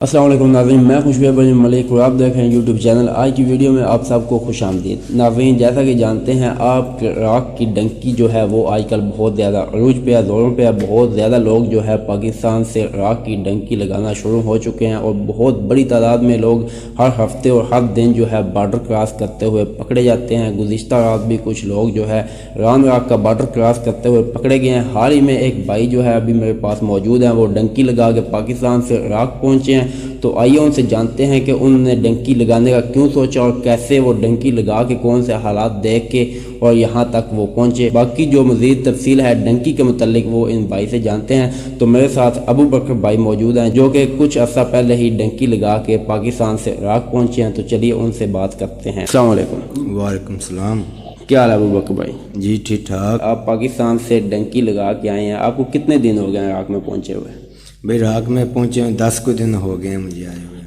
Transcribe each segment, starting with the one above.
السلام علیکم ناظرین، میں خوشبو بن ملک اور آپ دیکھ رہے ہیں یوٹیوب چینل۔ آج کی ویڈیو میں آپ سب کو خوش آمدید۔ ناظرین، جیسا کہ جانتے ہیں آپ، راک کی ڈنکی جو ہے وہ آج کل بہت زیادہ عروج پہ ہے، زوروں پہ ہے۔ بہت زیادہ لوگ جو ہے پاکستان سے راک کی ڈنکی لگانا شروع ہو چکے ہیں اور بہت بڑی تعداد میں لوگ ہر ہفتے اور ہر دن جو ہے بارڈر کراس کرتے ہوئے پکڑے جاتے ہیں۔ گزشتہ رات بھی کچھ لوگ جو ہے ران راک کا بارڈر کراس کرتے ہوئے پکڑے گئے ہیں۔ حال ہی میں ایک بھائی جو ہے ابھی میرے پاس موجود ہیں، وہ ڈنکی لگا کے پاکستان سے راک پہنچے ہیں۔ تو آئیے ان سے جانتے ہیں کہ انہوں نے ڈنکی لگانے کا کیوں سوچا اور کیسے وہ ڈنکی لگا کے کون سے حالات دیکھ کے اور یہاں تک وہ پہنچے۔ باقی جو مزید تفصیل ہے ڈنکی کے متعلق وہ ان بھائی سے جانتے ہیں۔ تو میرے ساتھ ابو بکر بھائی موجود ہیں جو کہ کچھ عرصہ پہلے ہی ڈنکی لگا کے پاکستان سے راک پہنچے ہیں۔ تو چلیے ان سے بات کرتے ہیں۔ السلام علیکم۔ وعلیکم السلام۔ کیا حال ہے ابو بکر بھائی؟ جی ٹھیک ٹھاک۔ آپ پاکستان سے ڈنکی لگا کے آئے ہیں، آپ کو کتنے دن ہو گئے ہیں راک میں پہنچے ہوئے؟ بھائی راک میں پہنچے 10 کو دن ہو گئے ہیں مجھے آئے ہوئے۔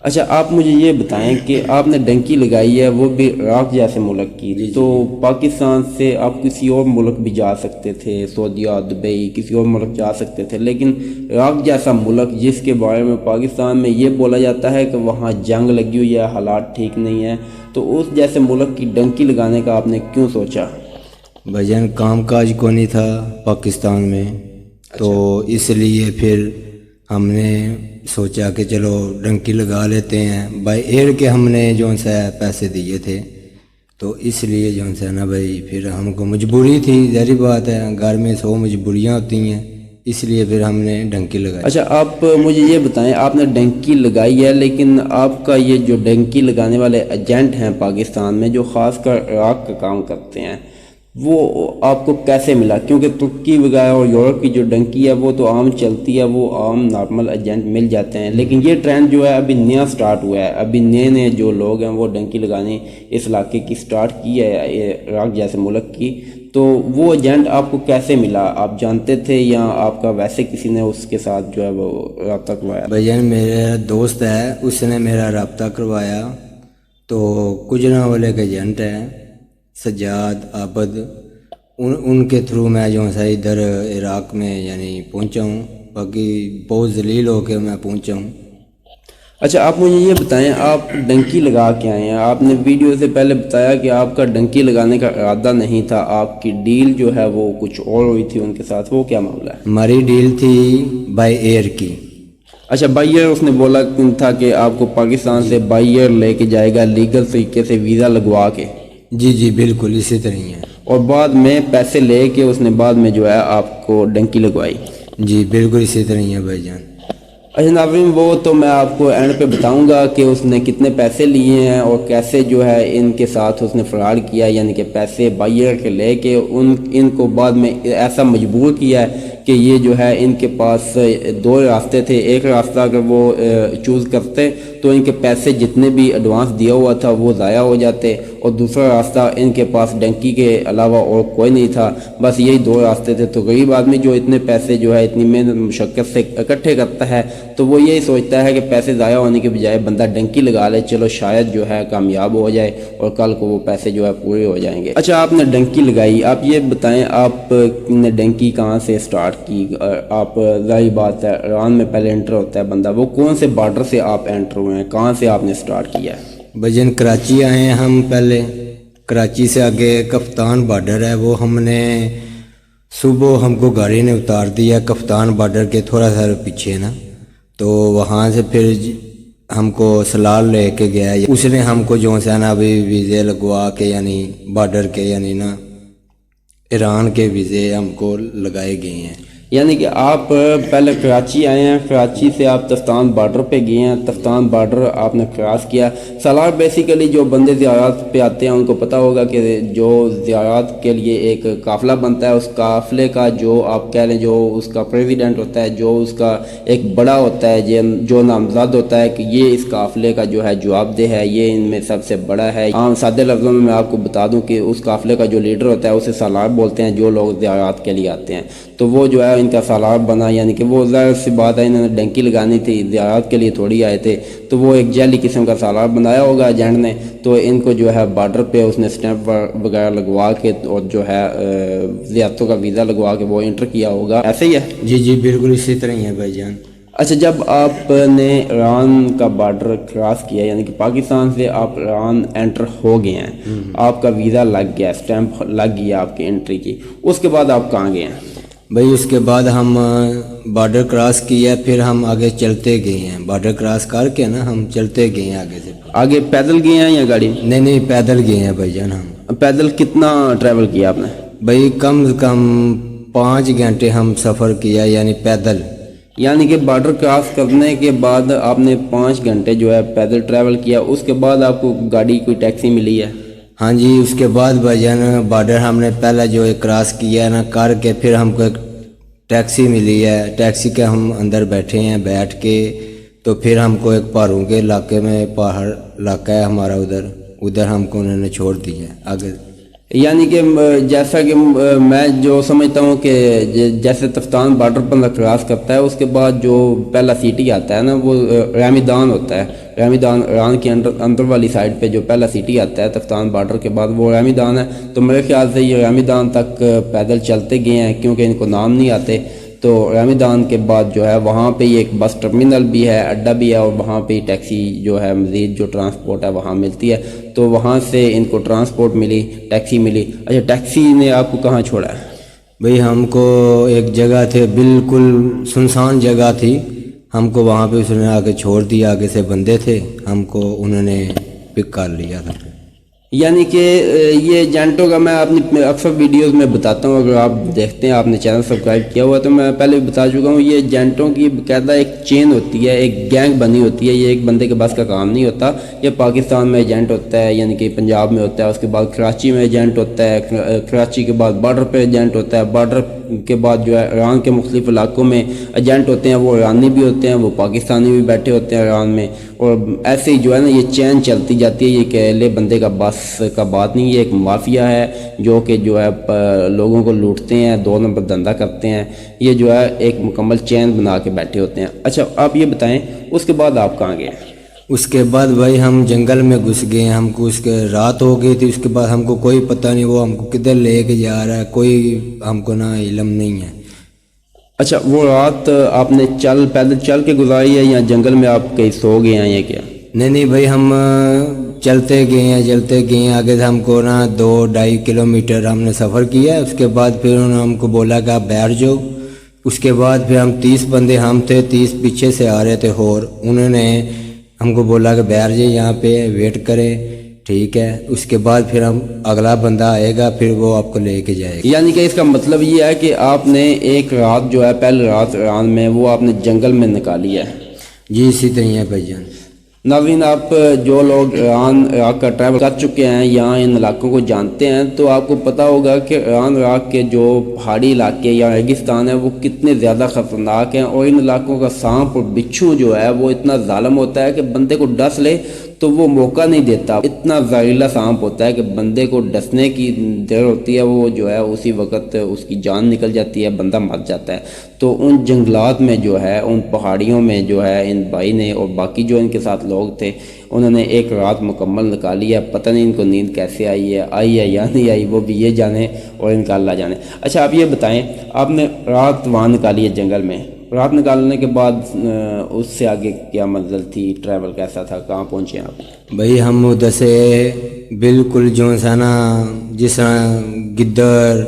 اچھا، آپ مجھے یہ بتائیں کہ آپ نے ڈنکی لگائی ہے وہ بھی راک جیسے ملک کی، تو پاکستان سے آپ کسی اور ملک بھی جا سکتے تھے، سعودیہ، دبئی، کسی اور ملک جا سکتے تھے، لیکن راک جیسا ملک جس کے بارے میں پاکستان میں یہ بولا جاتا ہے کہ وہاں جنگ لگی ہوئی ہے، حالات ٹھیک نہیں ہیں، تو اس جیسے ملک کی ڈنکی لگانے کا آپ نے کیوں سوچا؟ بھجن کام کاج کو نہیں تھا پاکستان میں، تو اس لیے پھر ہم نے سوچا کہ چلو ڈنکی لگا لیتے ہیں۔ بائی ایئر کے ہم نے جو سا پیسے دیے تھے، تو اس لیے جو سا نا بھائی پھر ہم کو مجبوری تھی، ظاہری بات ہے گھر میں 100 مجبوریاں ہوتی ہیں، اس لیے پھر ہم نے ڈنکی لگائی۔ اچھا، آپ مجھے یہ بتائیں، آپ نے ڈنکی لگائی ہے، لیکن آپ کا یہ جو ڈنکی لگانے والے ایجنٹ ہیں پاکستان میں جو خاص کر راک کا کام کرتے ہیں، وہ آپ کو کیسے ملا؟ کیونکہ ترکی وغیرہ اور یورپ کی جو ڈنکی ہے وہ تو عام چلتی ہے، وہ عام نارمل ایجنٹ مل جاتے ہیں، لیکن یہ ٹرینڈ جو ہے ابھی نیا سٹارٹ ہوا ہے، ابھی نئے جو لوگ ہیں وہ ڈنکی لگانے اس علاقے کی سٹارٹ کی ہے، راک جیسے ملک کی۔ تو وہ ایجنٹ آپ کو کیسے ملا؟ آپ جانتے تھے یا آپ کا ویسے کسی نے اس کے ساتھ جو ہے وہ رابطہ کروایا؟ بھجن میرا دوست ہے، اس نے میرا رابطہ کروایا، تو کجرا والے کا ایجنٹ ہے سجاد عابد، ان کے تھرو میں جو ہے ادھر عراق میں یعنی پہنچا ہوں، باقی بہت ذلیل ہو کے میں پہنچا ہوں۔ اچھا، آپ مجھے یہ بتائیں، آپ ڈنکی لگا کے آئے ہیں، آپ نے ویڈیو سے پہلے بتایا کہ آپ کا ڈنکی لگانے کا ارادہ نہیں تھا، آپ کی ڈیل جو ہے وہ کچھ اور ہوئی تھی ان کے ساتھ، وہ کیا معاملہ ہے؟ ہماری ڈیل تھی بائی ایئر کی۔ اچھا، بائی ایئر اس نے بولا تھا کہ آپ کو پاکستان سے بائی ایئر لے کے جائے گا، لیگل طریقے سے ویزا لگوا کے؟ جی بالکل اسی طرح ہی ہے۔ اور بعد میں پیسے لے کے اس نے بعد میں جو ہے آپ کو ڈنکی لگوائی؟ جی بالکل اسی طرح ہی ہے بھائی جان۔ اچھا ناظرین، وہ تو میں آپ کو اینڈ پہ بتاؤں گا کہ اس نے کتنے پیسے لیے ہیں اور کیسے جو ہے ان کے ساتھ اس نے فراڈ کیا، یعنی کہ پیسے بائیر کے لے کے ان کو بعد میں ایسا مجبور کیا ہے کہ یہ جو ہے ان کے پاس 2 راستے تھے۔ ایک راستہ اگر وہ چوز کرتے تو ان کے پیسے جتنے بھی ایڈوانس دیا ہوا تھا وہ ضائع ہو جاتے، اور دوسرا راستہ ان کے پاس ڈنکی کے علاوہ اور کوئی نہیں تھا، بس یہی 2 راستے تھے۔ تو غریب آدمی جو اتنے پیسے جو ہے اتنی محنت مشقت سے اکٹھے کرتا ہے تو وہ یہی سوچتا ہے کہ پیسے ضائع ہونے کے بجائے بندہ ڈنکی لگا لے، چلو شاید جو ہے کامیاب ہو جائے اور کل کو وہ پیسے جو ہے پورے ہو جائیں گے۔ اچھا، آپ نے ڈنکی لگائی، آپ یہ بتائیں آپ نے ڈنکی کہاں سے سٹارٹ کی؟ آپ ظاہر بات ہے ایران میں پہلے انٹر ہوتا ہے بندہ، وہ کون سے بارڈر سے آپ انٹر ہوئے ہیں، کہاں سے آپ نے سٹارٹ کیا ہے؟ بھجن کراچی آئے ہیں ہم پہلے، کراچی سے آگے کفتان بارڈر ہے، وہ ہم نے صبح ہم کو گاڑی نے اتار دیا کفتان بارڈر کے تھوڑا سا پیچھے نا، تو وہاں سے پھر ہم کو سلال لے کے گیا، اس نے ہم کو جو ہے نا ابھی ویزے لگوا کے یعنی بارڈر کے یعنی نا ایران کے ویزے ہم کو لگائے گئے ہیں۔ یعنی کہ آپ پہلے کراچی آئے ہیں، کراچی سے آپ تفتان بارڈر پہ گئے ہیں، تفتان بارڈر آپ نے کراس کیا۔ سالار بیسیکلی جو بندے زیارات پہ آتے ہیں ان کو پتہ ہوگا کہ جو زیارات کے لیے ایک قافلہ بنتا ہے، اس قافلے کا جو آپ کہہ لیں جو اس کا پریزیڈنٹ ہوتا ہے، جو اس کا ایک بڑا ہوتا ہے، جو نامزد ہوتا ہے کہ یہ اس قافلے کا جو ہے جواب دہ ہے، یہ ان میں سب سے بڑا ہے۔ عام سادے لفظوں میں اب آپ کو بتا دوں کہ اس قافلے کا جو لیڈر ہوتا ہے اسے سالار بولتے ہیں، جو لوگ زیارات کے لیے آتے ہیں، تو وہ جو ہے ان کا سالار بنا، یعنی کہ وہ ظاہر سی بات ہے انہوں نے ڈنکی لگانی تھی، زیارات کے لیے تھوڑی آئے تھے، تو وہ ایک جعلی قسم کا سالار بنایا ہوگا ایجنٹ نے، تو ان کو جو ہے بارڈر پہ اس نے سٹیمپ وغیرہ لگوا کے اور جو ہے زیارتوں کا ویزا لگوا کے وہ انٹر کیا ہوگا، ایسے ہی ہے؟ جی بالکل اسی طرح ہی ہے بھائی جان۔ اچھا، جب آپ نے ایران کا بارڈر کراس کیا یعنی کہ پاکستان سے آپ ایران انٹر ہو گئے ہیں، آپ کا ویزا لگ گیا، اسٹیمپ لگ گیا آپ کی انٹری کی، اس کے بعد آپ کہاں گئے ہیں؟ بھائی اس کے بعد ہم بارڈر کراس کیا، پھر ہم آگے چلتے گئے ہیں، بارڈر کراس کر کے نا ہم چلتے گئے ہیں آگے سے۔ آگے پیدل گئے ہیں یا گاڑی؟ نہیں پیدل گئے ہیں بھائی جان ہم۔ پیدل کتنا ٹریول کیا آپ نے؟ بھائی کم سے کم 5 گھنٹے ہم سفر کیا، یعنی پیدل۔ یعنی کہ بارڈر کراس کرنے کے بعد آپ نے 5 گھنٹے جو ہے پیدل ٹریول کیا، اس کے بعد آپ کو گاڑی کوئی ٹیکسی ملی ہے؟ ہاں جی، اس کے بعد بھائی جان بارڈر ہم نے پہلے جو ہے کراس کیا ہے نا کر کے، پھر ہم کو ایک ٹیکسی ملی ہے، ٹیکسی کے ہم اندر بیٹھے ہیں، بیٹھ کے تو پھر ہم کو ایک پہاڑوں کے علاقے میں، پہاڑ علاقہ ہے ہمارا، ادھر ہم کو انہوں نے چھوڑ دیا آگے۔ یعنی کہ جیسا کہ میں جو سمجھتا ہوں کہ جیسے تفتان بارڈر پر کراس کرتا ہے، اس کے بعد جو پہلا سٹی آتا ہے نا وہ ریمیدان ہوتا ہے۔ ریمیدان ایران کے اندر والی سائڈ پہ جو پہلا سٹی آتا ہے تفتان بارڈر کے بعد، وہ ریمیدان ہے۔ تو میرے خیال سے یہ ریمیدان تک پیدل چلتے گئے ہیں، کیونکہ ان کو نام نہیں آتے۔ تو ریمیدان کے بعد جو ہے وہاں پہ ایک بس ٹرمینل بھی ہے، اڈا بھی ہے، اور وہاں پہ ٹیکسی جو ہے مزید جو ٹرانسپورٹ ہے وہاں ملتی ہے۔ تو وہاں سے ان کو ٹرانسپورٹ ملی، ٹیکسی ملی۔ اچھا، ٹیکسی نے آپ کو کہاں چھوڑا ہے؟ بھئی ہم کو ایک جگہ تھے، بالکل سنسان جگہ تھی، ہم کو وہاں پہ اس نے آگے چھوڑ دیا، آگے سے بندے تھے، ہم کو انہوں نے پک کر لیا تھا۔ یعنی کہ یہ ایجنٹوں کا میں اپنی اکثر ویڈیوز میں بتاتا ہوں، اگر آپ دیکھتے ہیں، آپ نے چینل سبسکرائب کیا ہوا تو میں پہلے بھی بتا چکا ہوں، یہ ایجنٹوں کی باقاعدہ ایک چین ہوتی ہے، ایک گینگ بنی ہوتی ہے، یہ ایک بندے کے بس کا کام نہیں ہوتا۔ یہ پاکستان میں ایجنٹ ہوتا ہے، یعنی کہ پنجاب میں ہوتا ہے، اس کے بعد کراچی میں ایجنٹ ہوتا ہے، کراچی کے بعد بارڈر پہ ایجنٹ ہوتا ہے، بارڈر کے بعد جو ہے ایران کے مختلف علاقوں میں ایجنٹ ہوتے ہیں، وہ ایرانی بھی ہوتے ہیں، وہ پاکستانی بھی بیٹھے ہوتے ہیں ایران میں، اور ایسے ہی جو ہے نا یہ چین چلتی جاتی ہے۔ یہ اکیلے بندے کا بس کا بات نہیں، یہ ایک مافیا ہے جو کہ جو ہے لوگوں کو لوٹتے ہیں، 2 نمبر دھندا کرتے ہیں، یہ جو ہے ایک مکمل چین بنا کے بیٹھے ہوتے ہیں۔ اچھا، آپ یہ بتائیں اس کے بعد آپ کہاں گئے؟ اس کے بعد بھائی ہم جنگل میں گھس گئے ہیں، ہم کو اس کے رات ہو گئی تھی، اس کے بعد ہم کو کوئی پتہ نہیں وہ ہم کو کدھر لے کے جا رہا ہے، کوئی ہم کو نہ علم نہیں ہے۔ اچھا، وہ رات آپ نے پیدل چل کے گزاری ہے یا جنگل میں آپ کہیں سو گئے ہیں یا کیا؟ نہیں بھائی، ہم چلتے گئے ہیں، آگے سے ہم کو نا 2-2.5 کلومیٹر ہم نے سفر کیا ہے۔ اس کے بعد پھر انہوں نے ہم کو بولا کہ آپ بیٹھ جاؤ۔ اس کے بعد پھر ہم 30 بندے ہم تھے، 30 پیچھے سے آ رہے تھے، اور انہوں نے ہم کو بولا کہ بیٹھ جائے یہاں پہ، ویٹ کرے، ٹھیک ہے۔ اس کے بعد پھر ہم اگلا بندہ آئے گا، پھر وہ آپ کو لے کے جائے گا۔ یعنی کہ اس کا مطلب یہ ہے کہ آپ نے ایک رات جو ہے پہلی رات ایران میں وہ آپ نے جنگل میں نکالی ہے؟ جی اسی طرح ہے بھائی جان۔ ناظرین، آپ جو لوگ ایران عراق کا ٹریول کر چکے ہیں یا ان علاقوں کو جانتے ہیں تو آپ کو پتہ ہوگا کہ ایران عراق کے جو پہاڑی علاقے یا ریگستان ہیں وہ کتنے زیادہ خطرناک ہیں، اور ان علاقوں کا سانپ اور بچھو جو ہے وہ اتنا ظالم ہوتا ہے کہ بندے کو ڈس لے تو وہ موقع نہیں دیتا۔ اتنا زہریلا سانپ ہوتا ہے کہ بندے کو ڈسنے کی دیر ہوتی ہے، وہ جو ہے اسی وقت اس کی جان نکل جاتی ہے، بندہ مر جاتا ہے۔ تو ان جنگلات میں جو ہے، ان پہاڑیوں میں جو ہے ان بھائی نے اور باقی جو ان کے ساتھ لوگ تھے، انہوں نے ایک رات مکمل نکالی ہے۔ پتہ نہیں ان کو نیند کیسے آئی ہے یا نہیں آئی، وہ بھی یہ جانے اور ان کا اللہ جانے۔ اچھا، آپ یہ بتائیں، آپ نے رات وہاں نکالی ہے جنگل میں، رات نکالنے کے بعد اس سے آگے کیا منزل تھی، ٹریول کیسا تھا، کہاں پہنچے آپ؟ بھائی ہم ادھر سے بالکل جو ہے نا، جس طرح گدر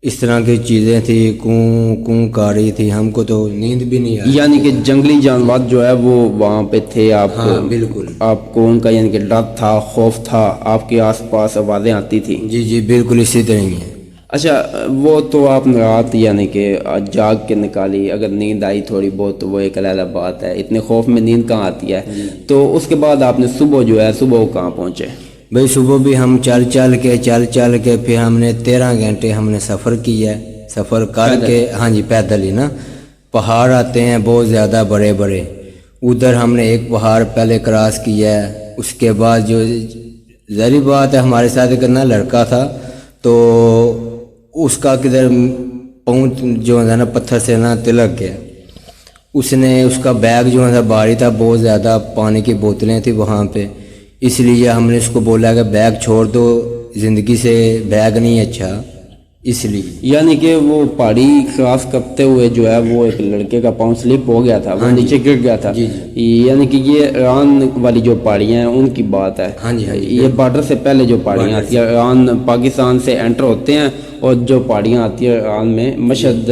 اس طرح کی چیزیں تھی، کوں کار رہی تھی، ہم کو تو نیند بھی نہیں آئی۔ یعنی کہ جنگلی جانور جو ہے وہ وہاں پہ تھے، آپ کو؟ ہاں بالکل۔ آپ کو ان کا یعنی کہ ڈر تھا، خوف تھا، آپ کے آس پاس آوازیں آتی تھیں؟ جی بالکل اسی طرح ہی ہے۔ اچھا، وہ تو آپ نے رات یعنی کہ جاگ کے نکالی، اگر نیند آئی تھوڑی بہت تو وہ ایک علیحدہ بات ہے، اتنے خوف میں نیند کہاں آتی ہے؟ تو اس کے بعد آپ نے صبح جو ہے صبح کہاں پہنچے؟ بھائی صبح بھی ہم چل کے پھر ہم نے 13 گھنٹے ہم نے سفر کیا ہے، سفر کر کے، ہاں جی پیدل ہی نا۔ پہاڑ آتے ہیں بہت زیادہ بڑے بڑے، ادھر ہم نے ایک پہاڑ پہلے کراس کیا ہے۔ اس کے بعد جو ظاہری بات ہے ہمارے ساتھ ایک نا لڑکا تھا، تو اس کا کدھر پاؤں جو ہے نا پتھر سے نا تلک گیا، اس نے اس کا بیگ جو ہے بھاری تھا، بہت زیادہ پانی کی بوتلیں تھیں وہاں پہ، اس لیے ہم نے اس کو بولا کہ بیگ چھوڑ دو، زندگی سے بیگ نہیں اچھا، اس لیے یعنی کہ وہ پہاڑی کراس کرتے ہوئے جو ہے وہ ایک لڑکے کا پاؤں سلپ ہو گیا تھا، وہ نیچے گر گیا تھا. یعنی کہ یہ ایران والی جو پہاڑیاں ہیں ان کی بات ہے. یہ بارڈر سے پہلے جو پہاڑیاں آتی ہیں، ایران پاکستان سے انٹر ہوتے ہیں، اور جو پہاڑیاں آتی ہیں ایران میں مشہد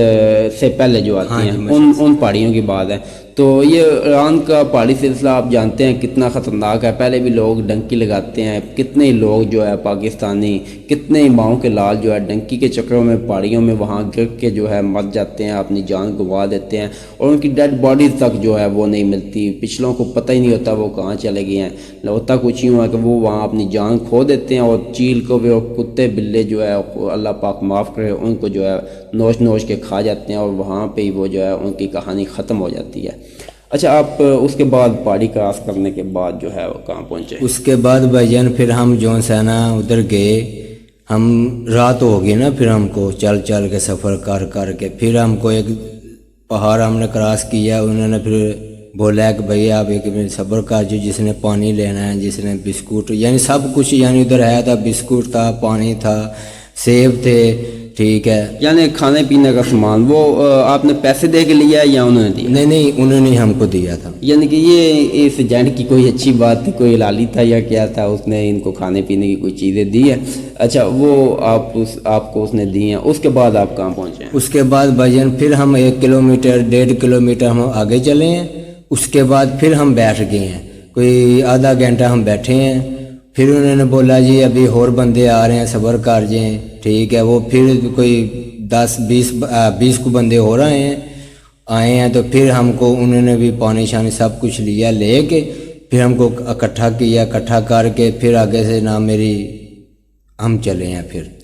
سے پہلے جو آتی ہیں ان پہاڑیوں کی بات ہے. تو یہ ایران کا پہاڑی سلسلہ آپ جانتے ہیں کتنا خطرناک ہے. پہلے بھی لوگ ڈنکی لگاتے ہیں، کتنے ہی لوگ جو ہے پاکستانی، کتنے ہی ماؤں کے لال جو ہے ڈنکی کے چکروں میں پہاڑیوں میں وہاں گر کے جو ہے مر جاتے ہیں، اپنی جان گنوا دیتے ہیں، اور ان کی ڈیڈ باڈیز تک جو ہے وہ نہیں ملتی. پچھلوں کو پتہ ہی نہیں ہوتا وہ کہاں چلے گئے ہیں. ہوتا کچھ یوں ہے کہ وہ وہاں اپنی جان کھو دیتے ہیں، اور چیل کو بھی، اور کتے بلے جو ہے اللہ پاک معاف کرے ان کو جو ہے نوچ کے کھا جاتے ہیں، اور وہاں پہ ہی وہ جو ہے ان کی کہانی ختم ہو جاتی ہے. اچھا، آپ اس کے بعد پہاڑی کراس کرنے کے بعد جو ہے وہ کہاں پہنچے؟ اس کے بعد بھائی جان پھر ہم جو ہے نا ادھر گئے. ہم رات ہو گئی نا، پھر ہم کو چل کے سفر کر کے پھر ہم کو ایک پہاڑ ہم نے کراس کیا. انہوں نے پھر بولا کہ بھائی آپ ایک منٹ صبر کر جو، جس نے پانی لینا ہے، جس نے بسکٹ، یعنی سب کچھ یعنی ادھر آیا تھا. بسکٹ تھا، پانی تھا، سیب تھے، ٹھیک ہے، یعنی کھانے پینے کا سامان. وہ آپ نے پیسے دے کے لیا ہے یا انہوں نے دیا؟ نہیں انہوں نے ہم کو دیا تھا. یعنی کہ یہ اس ایجنٹ کی کوئی اچھی بات تھی، کوئی لالی تھا یا کیا تھا، اس نے ان کو کھانے پینے کی کوئی چیزیں دی ہے؟ اچھا، وہ آپ کو اس نے دی ہیں. اس کے بعد آپ کہاں پہنچے ہیں؟ اس کے بعد بھجن پھر ہم 1 کلومیٹر 1.5 کلومیٹر ہم آگے چلے ہیں. اس کے بعد پھر ہم بیٹھ گئے ہیں، کوئی آدھا گھنٹہ ہم بیٹھے ہیں. پھر انہوں نے بولا جی ابھی اور بندے آ رہے ہیں، صبر کر جائیں، ٹھیک ہے. وہ پھر کوئی 10-20 کو بندے ہو رہے ہیں آئے ہیں. تو پھر ہم کو انہوں نے بھی پانی شانی سب کچھ لیا، لے کے پھر ہم کو اکٹھا کیا، اکٹھا کر کے پھر آگے سے نا میری ہم چلے ہیں پھر.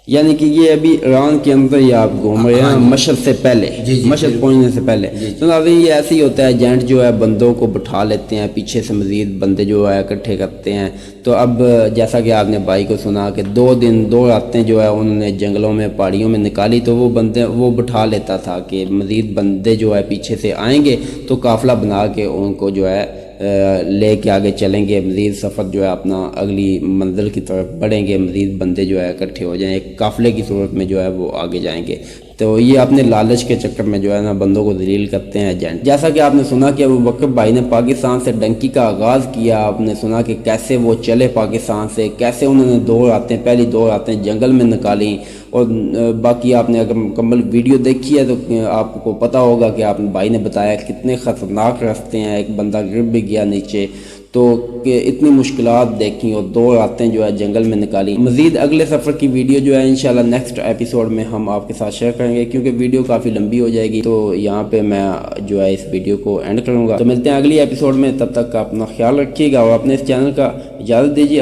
یعنی کہ یہ ابھی ایران کے اندر ہی آپ گھوم رہے ہیں مشہد سے پہلے، مشہد پہنچنے سے پہلے. تو ناظرین یہ ایسے ہی ہوتا ہے، ایجنٹ جو ہے بندوں کو بٹھا لیتے ہیں، پیچھے سے مزید بندے جو ہے اکٹھے کرتے ہیں. تو اب جیسا کہ آپ نے بھائی کو سنا کہ 2 دن 2 راتیں جو ہے انہوں نے جنگلوں میں پہاڑیوں میں نکالی، تو وہ بندے وہ بٹھا لیتا تھا کہ مزید بندے جو ہے پیچھے سے آئیں گے تو قافلہ بنا کے ان کو جو ہے لے کے آگے چلیں گے. مزید سفر جو ہے اپنا اگلی منزل کی طرف بڑھیں گے، مزید بندے جو ہے اکٹھے ہو جائیں، ایک قافلے کی صورت میں جو ہے وہ آگے جائیں گے. تو یہ اپنے لالچ کے چکر میں جو ہے نا بندوں کو ذلیل کرتے ہیں ایجنٹ. جیسا کہ آپ نے سنا کہ ابوبکر بھائی نے پاکستان سے ڈنکی کا آغاز کیا. آپ نے سنا کہ کیسے وہ چلے پاکستان سے، کیسے انہوں نے 2 راتیں، پہلی 2 راتیں جنگل میں نکالیں. اور باقی آپ نے اگر مکمل ویڈیو دیکھی ہے تو آپ کو پتہ ہوگا کہ آپ بھائی نے بتایا کتنے خطرناک راستے ہیں. ایک بندہ گر بھی گیا نیچے. تو کہ اتنی مشکلات دیکھیں اور 2 راتیں جو ہے جنگل میں نکالی. مزید اگلے سفر کی ویڈیو جو ہے انشاءاللہ نیکسٹ ایپیسوڈ میں ہم آپ کے ساتھ شیئر کریں گے، کیونکہ ویڈیو کافی لمبی ہو جائے گی. تو یہاں پہ میں جو ہے اس ویڈیو کو اینڈ کروں گا. تو ملتے ہیں اگلی ایپیسوڈ میں، تب تک کا اپنا خیال رکھیے گا اور اپنے اس چینل کا اجازت دیجیے.